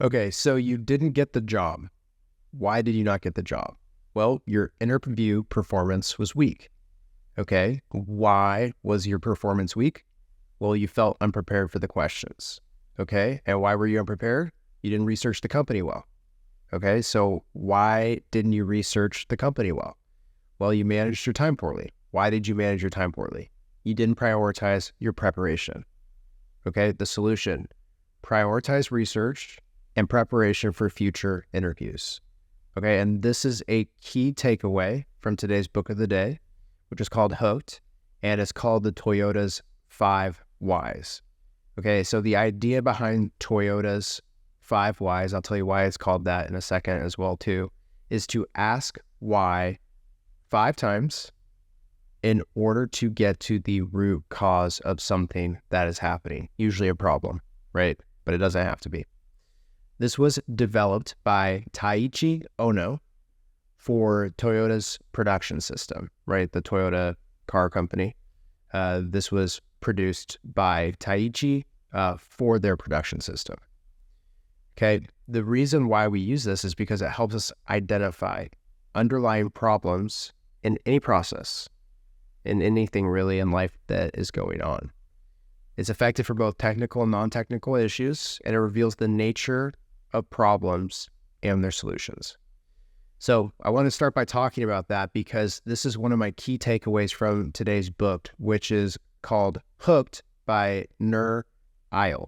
Okay, so you didn't get the job. Why did you not get the job? Well, your interview performance was weak. Okay, why was your performance weak? Well, you felt unprepared for the questions. Okay, and why were you unprepared? You didn't research the company well. Okay, so why didn't you research the company well? Well, you managed your time poorly. Why did you manage your time poorly? You didn't prioritize your preparation. Okay, the solution: prioritize research and preparation for future interviews. Okay, and this is a key takeaway from today's book of the day, which is called Hooked, and it's called the Toyota's 5 Whys. Okay, so the idea behind Toyota's 5 Whys, I'll tell you why it's called that in a second as well too, is to ask why 5 times in order to get to the root cause of something that is happening, usually a problem, right? But it doesn't have to be. This was developed by Taiichi Ohno for Toyota's production system, right? The Toyota car company. This was produced by Taiichi for their production system. Okay, the reason why we use this is because it helps us identify underlying problems in any process, in anything really in life that is going on. It's effective for both technical and non-technical issues, and it reveals the nature of problems and their solutions. So I want to start by talking about that because this is one of my key takeaways from today's book, which is called Hooked by Napoleon.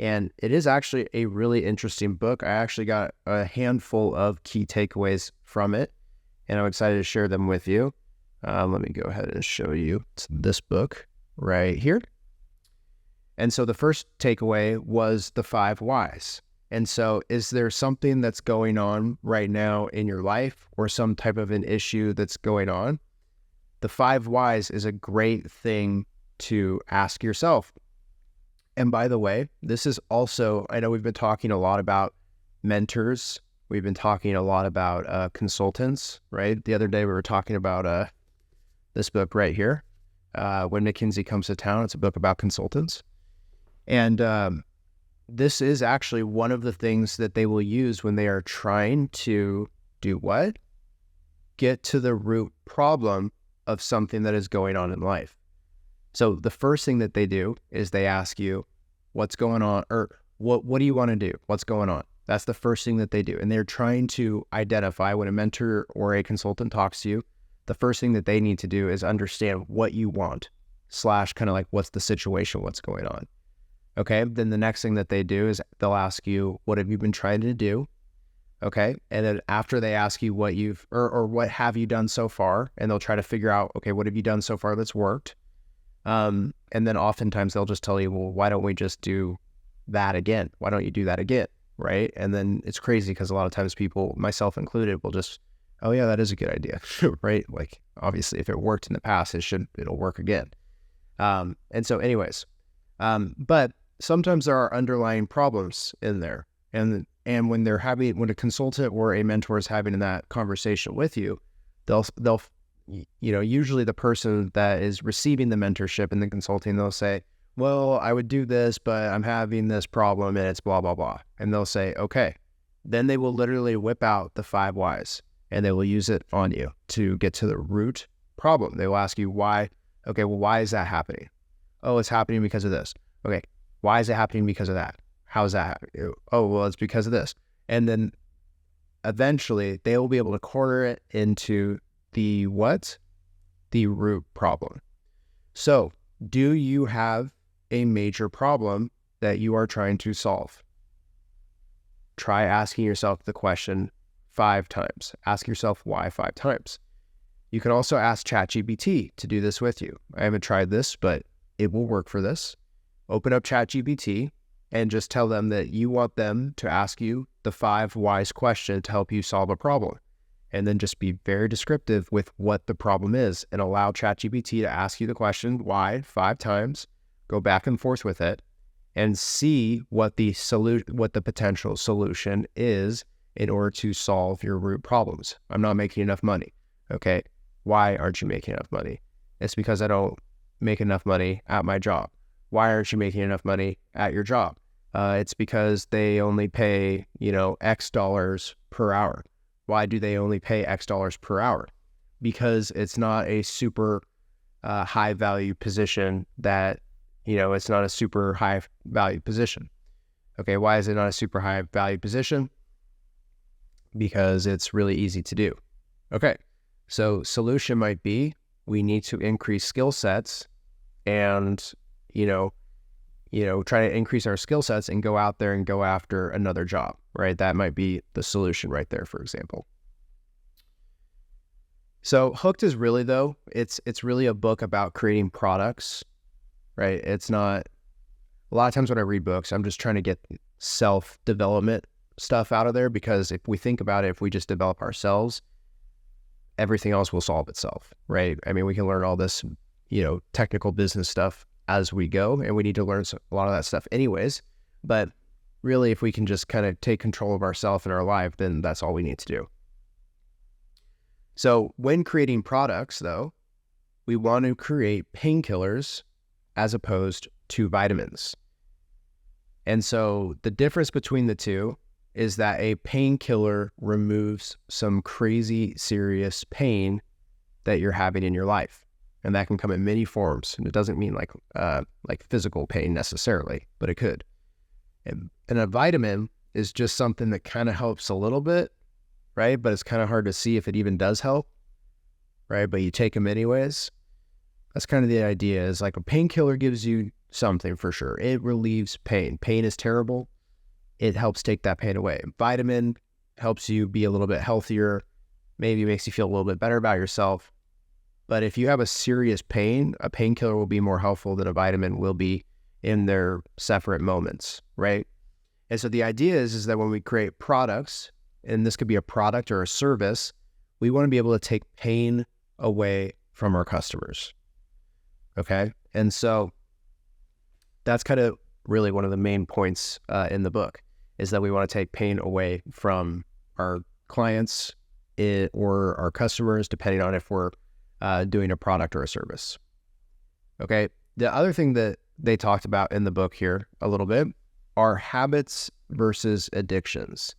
And it is actually a really interesting book. I actually got a handful of key takeaways from it, and I'm excited to share them with you. Let me go ahead and show you this book right here. And so the first takeaway was the 5 Whys. And so is there something that's going on right now in your life or some type of an issue that's going on? The 5 Whys is a great thing to ask yourself. And by the way, this is also, I know we've been talking a lot about mentors. We've been talking a lot about consultants, right? The other day we were talking about this book right here, When McKinsey Comes to Town. It's a book about consultants. And this is actually one of the things that they will use when they are trying to do what? Get to the root problem of something that is going on in life. So the first thing that they do is they ask you, what's going on? Or what do you want to do? What's going on? That's the first thing that they do. And they're trying to identify, when a mentor or a consultant talks to you, the first thing that they need to do is understand what you want, / kind of like what's the situation, what's going on. Okay, then the next thing that they do is they'll ask you, what have you been trying to do? Okay, and then after they ask you what you've, or what have you done so far, and they'll try to figure out, okay, what have you done so far that's worked? And then oftentimes they'll just tell you, well, why don't we just do that again? Why don't you do that again, right? And then it's crazy because a lot of times people, myself included, will just, oh yeah, that is a good idea, right? Like obviously if it worked in the past, it'll work again. And so anyways, but sometimes there are underlying problems in there. And when when a consultant or a mentor is having that conversation with you, they'll, usually the person that is receiving the mentorship and the consulting, they'll say, well, I would do this, but I'm having this problem and it's blah, blah, blah. And they'll say, okay. Then they will literally whip out the 5 Whys and they will use it on you to get to the root problem. They will ask you why. Okay, well, why is that happening? Oh, it's happening because of this. Okay. Why is it happening because of that? How is that happening? Oh, well, it's because of this. And then eventually they will be able to corner it into the what? The root problem. So do you have a major problem that you are trying to solve? Try asking yourself the question 5 times. Ask yourself why 5 times. You can also ask ChatGPT to do this with you. I haven't tried this, but it will work for this. Open up ChatGPT and just tell them that you want them to ask you the 5 Whys question to help you solve a problem. And then just be very descriptive with what the problem is and allow ChatGPT to ask you the question why 5 times, go back and forth with it and see what the potential solution is in order to solve your root problems. I'm not making enough money. Okay. Why aren't you making enough money? It's because I don't make enough money at my job. Why aren't you making enough money at your job? It's because they only pay, X dollars per hour. Why do they only pay X dollars per hour? Because it's not a super high value position that, it's not a super high value position. Okay, why is it not a super high value position? Because it's really easy to do. Okay, so solution might be we need to increase skill sets and, try to increase our skill sets and go out there and go after another job, right? That might be the solution right there, for example. So Hooked is really, though, it's really a book about creating products, right? It's not, a lot of times when I read books, I'm just trying to get self-development stuff out of there, because if we think about it, if we just develop ourselves, everything else will solve itself, right? I mean, we can learn all this, technical business stuff as we go, and we need to learn a lot of that stuff anyways. But really, if we can just kind of take control of ourselves and our life, then that's all we need to do. So when creating products, though, we want to create painkillers as opposed to vitamins. And so the difference between the two is that a painkiller removes some crazy serious pain that you're having in your life. And that can come in many forms. And it doesn't mean like physical pain necessarily, but it could. And a vitamin is just something that kind of helps a little bit, right? But it's kind of hard to see if it even does help, right? But you take them anyways. That's kind of the idea, is like a painkiller gives you something for sure. It relieves pain. Pain is terrible. It helps take that pain away. Vitamin helps you be a little bit healthier, maybe makes you feel a little bit better about yourself. But if you have a serious pain, a painkiller will be more helpful than a vitamin will be in their separate moments, right? And so the idea is that when we create products, and this could be a product or a service, we want to be able to take pain away from our customers, okay? And so that's kind of really one of the main points in the book, is that we want to take pain away from our clients or our customers, depending on if we're doing a product or a service. Okay. The other thing that they talked about in the book here a little bit are habits versus addictions.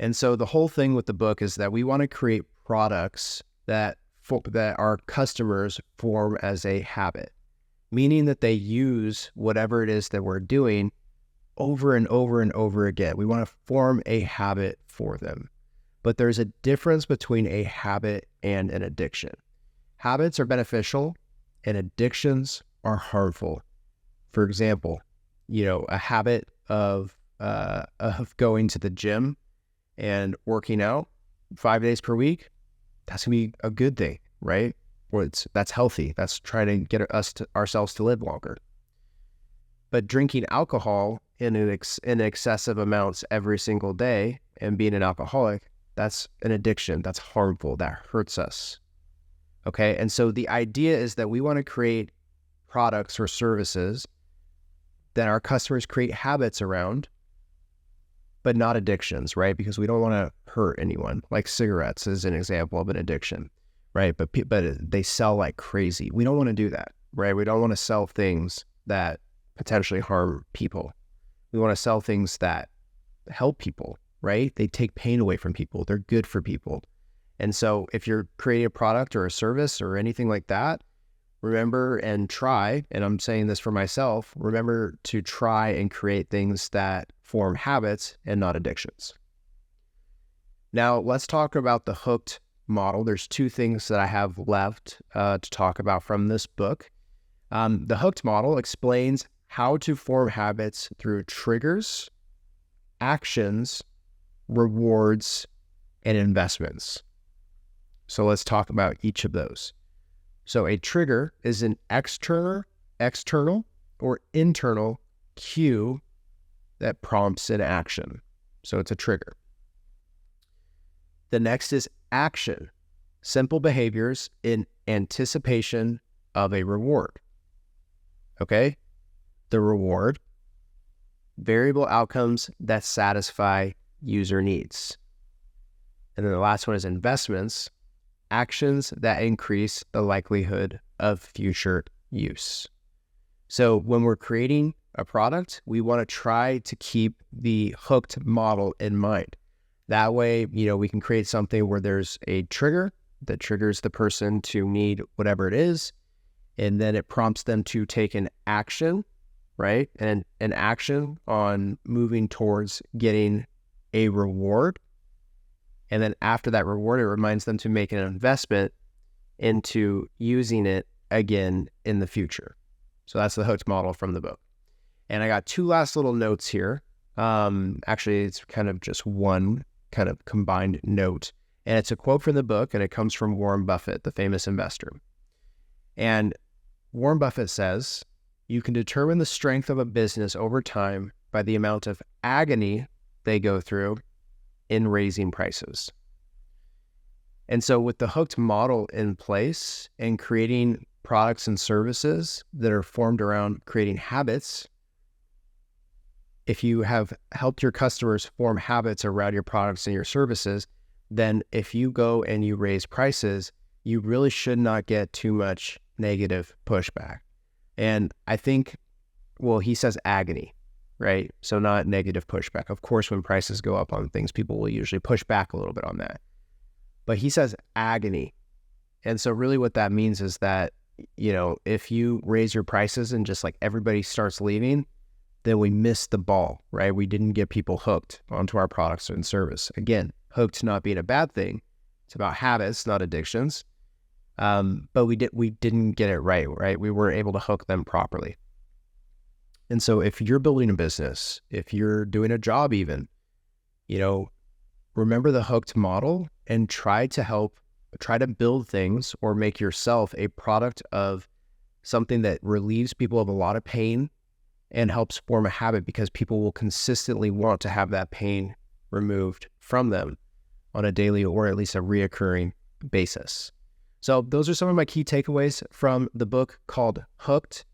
And so the whole thing with the book is that we want to create products that our customers form as a habit, meaning that they use whatever it is that we're doing over and over and over again. We want to form a habit for them. But there's a difference between a habit and an addiction. Habits are beneficial and addictions are harmful. For example, a habit of going to the gym and working out 5 days per week, that's gonna be a good thing, right? That's healthy. That's trying to get ourselves to live longer. But drinking alcohol in excessive amounts every single day and being an alcoholic, that's an addiction. That's harmful. That hurts us. Okay, and so the idea is that we want to create products or services that our customers create habits around, but not addictions, right? Because we don't want to hurt anyone. Like cigarettes is an example of an addiction, right? But they sell like crazy. We don't want to do that, right? We don't want to sell things that potentially harm people. We want to sell things that help people, right? They take pain away from people. They're good for people. And so if you're creating a product or a service or anything like that, remember and try, and I'm saying this for myself, remember to try and create things that form habits and not addictions. Now, let's talk about the Hooked model. There's two things that I have left to talk about from this book. The Hooked model explains how to form habits through triggers, actions, rewards, and investments. So let's talk about each of those. So a trigger is an external or internal cue that prompts an action. So it's a trigger. The next is action, simple behaviors in anticipation of a reward. Okay? The reward, variable outcomes that satisfy user needs. And then the last one is investments, actions that increase the likelihood of future use. So when we're creating a product, we want to try to keep the hooked model in mind. That way, we can create something where there's a trigger that triggers the person to need whatever it is, and then it prompts them to take an action, right? And an action on moving towards getting a reward. And then after that reward, it reminds them to make an investment into using it again in the future. So that's the hooked model from the book. And I got two last little notes here. Actually, it's kind of just one kind of combined note. And it's a quote from the book, and it comes from Warren Buffett, the famous investor. And Warren Buffett says, you can determine the strength of a business over time by the amount of agony they go through in raising prices. And so with the hooked model in place and creating products and services that are formed around creating habits, if you have helped your customers form habits around your products and your services, then if you go and you raise prices, you really should not get too much negative pushback. And I think, well, he says agony, right? So not negative pushback. Of course, when prices go up on things, people will usually push back a little bit on that. But he says agony. And so really what that means is that, if you raise your prices and just like everybody starts leaving, then we missed the ball, right? We didn't get people hooked onto our products and service. Again, hooked not being a bad thing. It's about habits, not addictions. But we didn't get it right? We weren't able to hook them properly. And so if you're building a business, if you're doing a job even, remember the hooked model and try to build things or make yourself a product of something that relieves people of a lot of pain and helps form a habit, because people will consistently want to have that pain removed from them on a daily or at least a reoccurring basis. So those are some of my key takeaways from the book called Hooked.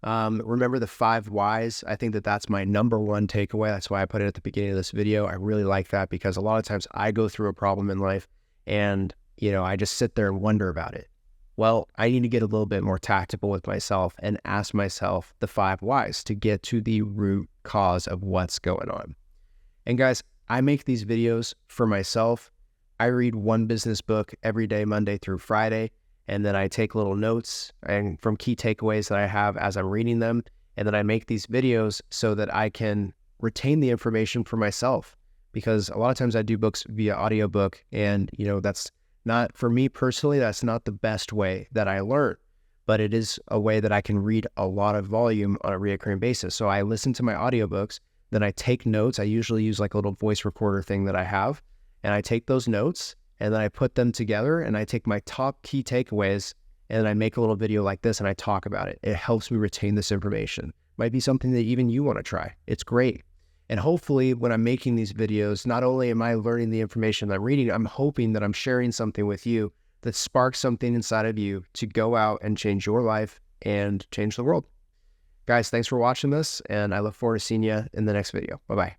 Remember the 5 whys. I think that's my number one takeaway. That's why I put it at the beginning of this video. I really like that because a lot of times I go through a problem in life and, I just sit there and wonder about it. Well, I need to get a little bit more tactical with myself and ask myself the 5 whys to get to the root cause of what's going on. And guys, I make these videos for myself. I read one business book every day, Monday through Friday, and then I take little notes and from key takeaways that I have as I'm reading them, and then I make these videos so that I can retain the information for myself, because a lot of times I do books via audiobook, and that's not, for me personally, that's not the best way that I learn, but it is a way that I can read a lot of volume on a reoccurring basis. So I listen to my audiobooks, then I take notes. I usually use like a little voice recorder thing that I have, and I take those notes and then I put them together and I take my top key takeaways and then I make a little video like this and I talk about it. It helps me retain this information. Might be something that even you want to try. It's great. And hopefully when I'm making these videos, not only am I learning the information that I'm reading, I'm hoping that I'm sharing something with you that sparks something inside of you to go out and change your life and change the world. Guys, thanks for watching this, and I look forward to seeing you in the next video. Bye-bye.